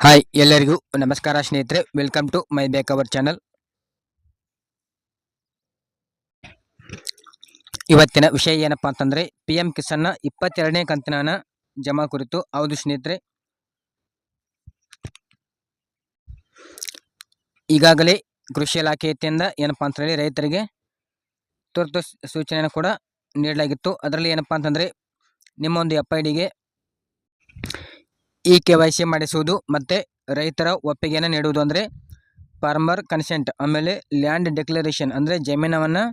Hi ಎಲ್ಲರಿಗೂ ನಮಸ್ಕಾರ ಸ್ನೇಹಿತರೆ, ವೆಲ್ಕಮ್ ಟು ಮೈ ಬೇಕ್ ಅವರ್ ಚಾನಲ್. ಇವತ್ತಿನ ವಿಷಯ ಏನಪ್ಪಾ ಅಂತಂದ್ರೆ ಪಿ ಎಂ ಕಿಸಾನ್ನ 22ನೇ ಕಂತಿನ ಹಣ ಜಮಾ ಕುರಿತು. ಹೌದು ಸ್ನೇಹಿತರೆ, ಈಗಾಗಲೇ ಕೃಷಿ ಇಲಾಖೆಯಿಂದ ಏನಪ್ಪಾ ಅಂತಂದ್ರೆ ರೈತರಿಗೆ ತುರ್ತು ಸೂಚನೆಯನ್ನು ಕೂಡ ನೀಡಲಾಗಿತ್ತು. ಅದರಲ್ಲಿ ಏನಪ್ಪಾ ಅಂತಂದ್ರೆ ನಿಮ್ಮ ಒಂದು FIDಗೆ KYC ಮಾಡಿಸುವುದು ಮತ್ತೆ ರೈತರ ಒಪ್ಪಿಗೆಯನ್ನು ನೀಡುವುದು ಅಂದರೆ ಫಾರ್ಮರ್ ಕನ್ಸೆಂಟ್, ಆಮೇಲೆ ಲ್ಯಾಂಡ್ ಡಿಕ್ಲರೇಷನ್ ಅಂದರೆ ಜಮೀನವನ್ನು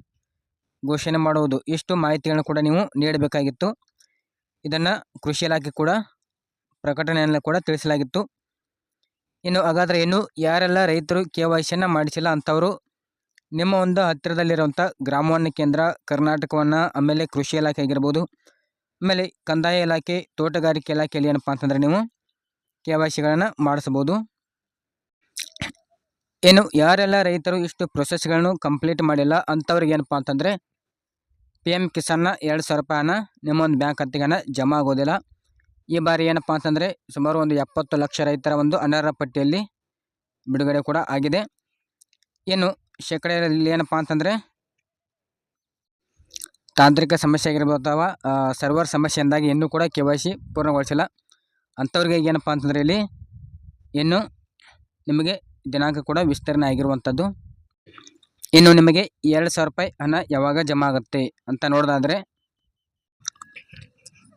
ಘೋಷಣೆ ಮಾಡುವುದು. ಇಷ್ಟು ಮಾಹಿತಿಗಳನ್ನು ಕೂಡ ನೀವು ನೀಡಬೇಕಾಗಿತ್ತು. ಇದನ್ನು ಕೃಷಿ ಇಲಾಖೆ ಕೂಡ ಪ್ರಕಟಣೆಯನ್ನು ಕೂಡ ತಿಳಿಸಲಾಗಿತ್ತು. ಹಾಗಾದರೆ ಯಾರೆಲ್ಲ ರೈತರು KYCಯನ್ನು ಮಾಡಿಸಿಲ್ಲ ಅಂಥವರು ನಿಮ್ಮ ಒಂದು ಹತ್ತಿರದಲ್ಲಿರುವಂಥ ಗ್ರಾಮವನ್ನ ಕೇಂದ್ರ, ಕರ್ನಾಟಕವನ್ನು, ಆಮೇಲೆ ಕೃಷಿ ಇಲಾಖೆ ಆಗಿರ್ಬೋದು, ಆಮೇಲೆ ಕಂದಾಯ ಇಲಾಖೆ, ತೋಟಗಾರಿಕೆ ಇಲಾಖೆಯಲ್ಲಿ ಏನಪ್ಪ ಅಂತಂದರೆ ನೀವು KYCಗಳನ್ನು ಮಾಡಿಸ್ಬೋದು. ಯಾರೆಲ್ಲ ರೈತರು ಇಷ್ಟು ಪ್ರೊಸೆಸ್ಗಳನ್ನು ಕಂಪ್ಲೀಟ್ ಮಾಡಿಲ್ಲ ಅಂಥವ್ರಿಗೆ ಏನಪ್ಪ ಅಂತಂದರೆ PM ಕಿಸಾನ್ನ 2,000 ರೂಪಾಯಿ ಹಣ ನಿಮ್ಮ ಒಂದು ಬ್ಯಾಂಕ್ ಖಾತೆಗೆ ಜಮಾ ಆಗೋದಿಲ್ಲ. ಈ ಬಾರಿ ಏನಪ್ಪ ಅಂತಂದರೆ ಸುಮಾರು ಒಂದು 70 ಲಕ್ಷ ರೈತರ ಒಂದು ಅನರ್ಹ ಪಟ್ಟಿಯಲ್ಲಿ ಬಿಡುಗಡೆ ಕೂಡ ಆಗಿದೆ. ಶೇಕಡದಲ್ಲಿ ಏನಪ್ಪ ಅಂತಂದರೆ ತಾಂತ್ರಿಕ ಸಮಸ್ಯೆ ಆಗಿರ್ಬೋದು ಅಥವಾ ಸರ್ವರ್ ಸಮಸ್ಯೆಯಿಂದಾಗಿ ಇನ್ನೂ ಕೂಡ KYC ಪೂರ್ಣಗೊಳಿಸಿಲ್ಲ. ಅಂಥವ್ರಿಗೆ ಏನಪ್ಪ ಅಂತಂದರೆ ಇಲ್ಲಿ ನಿಮಗೆ ದಿನಾಂಕ ಕೂಡ ವಿಸ್ತರಣೆ ಆಗಿರುವಂಥದ್ದು. ನಿಮಗೆ 2,000 ರೂಪಾಯಿ ಹಣ ಯಾವಾಗ ಜಮಾ ಆಗುತ್ತೆ ಅಂತ ನೋಡೋದಾದರೆ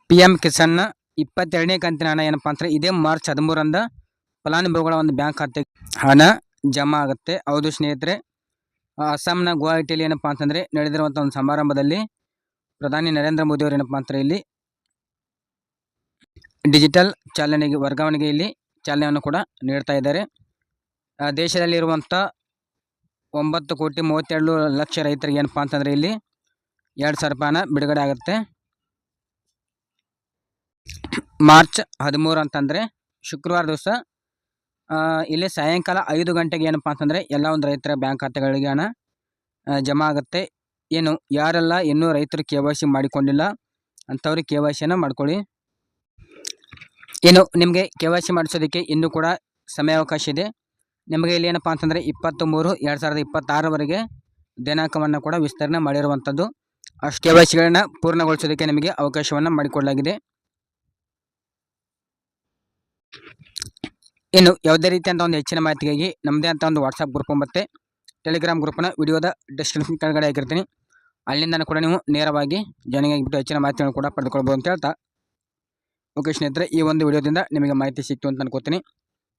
PM ಕಿಸಾನ್ನ 22ನೇ ಕಂತಿನ ಹಣ ಏನಪ್ಪ ಅಂತಂದರೆ ಇದೇ ಮಾರ್ಚ್ 13ರಂದ ಫಲಾನುಭವಿಗಳ ಒಂದು ಬ್ಯಾಂಕ್ ಖಾತೆಗೆ ಹಣ ಜಮಾ ಆಗುತ್ತೆ. ಹೌದು ಸ್ನೇಹಿತರೆ, ಅಸ್ಸಾಂನ ಗುವಾಹಟಿಯಲ್ಲಿ ಏನಪ್ಪ ಅಂತಂದರೆ ನಡೆದಿರುವಂಥ ಒಂದು ಸಮಾರಂಭದಲ್ಲಿ ಪ್ರಧಾನಿ ನರೇಂದ್ರ ಮೋದಿ ಅವರು ಏನಪ್ಪ ಅಂತಾರೆ ಇಲ್ಲಿ ಡಿಜಿಟಲ್ ವರ್ಗಾವಣೆಗೆ ಇಲ್ಲಿ ಚಾಲನೆಯನ್ನು ಕೂಡ ನೀಡ್ತಾ ಇದ್ದಾರೆ. ದೇಶದಲ್ಲಿರುವಂಥ 9,32,00,000 ರೈತರಿಗೆ ಏನಪ್ಪ ಅಂತಂದರೆ ಇಲ್ಲಿ 2,000 ರೂಪಾಯಿ ಹಣ ಬಿಡುಗಡೆ ಆಗುತ್ತೆ. ಮಾರ್ಚ್ 13 ಅಂತಂದರೆ ಶುಕ್ರವಾರ ದಿವಸ ಇಲ್ಲಿ ಸಾಯಂಕಾಲ 5 ಗಂಟೆಗೆ ಏನಪ್ಪ ಅಂತಂದರೆ ಎಲ್ಲ ಒಂದು ರೈತರ ಬ್ಯಾಂಕ್ ಖಾತೆಗಳಿಗೆ ಹಣ ಜಮಾ ಆಗುತ್ತೆ. ಯಾರೆಲ್ಲ ಇನ್ನೂ ರೈತರು KYC ಮಾಡಿಕೊಂಡಿಲ್ಲ ಅಂಥವ್ರಿಗೆ KYCಯನ್ನು ಮಾಡ್ಕೊಳ್ಳಿ. ನಿಮಗೆ KYC ಮಾಡಿಸೋದಕ್ಕೆ ಇನ್ನೂ ಕೂಡ ಸಮಯಾವಕಾಶ ಇದೆ. ನಿಮಗೆ ಇಲ್ಲಿ ಏನಪ್ಪ ಅಂತಂದರೆ 23/2026ವರೆಗೆ ದಿನಾಂಕವನ್ನು ಕೂಡ ವಿಸ್ತರಣೆ ಮಾಡಿರುವಂಥದ್ದು. ಅಷ್ಟು KYCಗಳನ್ನು ಪೂರ್ಣಗೊಳಿಸೋದಕ್ಕೆ ನಿಮಗೆ ಅವಕಾಶವನ್ನು ಮಾಡಿಕೊಡಲಾಗಿದೆ. ಯಾವುದೇ ರೀತಿಯಂಥ ಒಂದು ಹೆಚ್ಚಿನ ಮಾಹಿತಿಗಾಗಿ ನಮ್ಮದೇ ಅಂತ ಒಂದು ವಾಟ್ಸಪ್ ಗ್ರೂಪ್ ಮತ್ತು ಟೆಲಿಗ್ರಾಮ್ ಗ್ರೂಪ್ನ ವಿಡಿಯೋದ ಡಿಸ್ಕ್ರಿಪ್ಷನ್ ಕೆಳಗಡೆ ಆಗಿರ್ತೀನಿ. ಅಲ್ಲಿಂದ ಕೂಡ ನೀವು ನೇರವಾಗಿ ಜಾಯ್ನಿಂಗ್ ಆಗಿಬಿಟ್ಟು ಹೆಚ್ಚಿನ ಮಾಹಿತಿಯನ್ನು ಕೂಡ ಪಡೆದುಕೊಳ್ಬೋದು ಅಂತ ಹೇಳ್ತಾ, ಓಕೆ ಸ್ನೇಹಿತರೆ, ಈ ಒಂದು ವಿಡಿಯೋದಿಂದ ನಿಮಗೆ ಮಾಹಿತಿ ಸಿಕ್ತು ಅಂತ ಅನ್ಕೋತೀನಿ.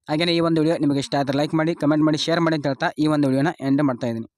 ಹಾಗೆಯೇ ಈ ಒಂದು ವಿಡಿಯೋ ನಿಮಗೆ ಇಷ್ಟ ಆದರೆ ಲೈಕ್ ಮಾಡಿ, ಕಮೆಂಟ್ ಮಾಡಿ, ಶೇರ್ ಮಾಡಿ ಅಂತ ಹೇಳ್ತಾ ಈ ಒಂದು ವಿಡಿಯೋನ ಎಂಡ್ ಮಾಡ್ತಾ ಇದ್ದೀನಿ.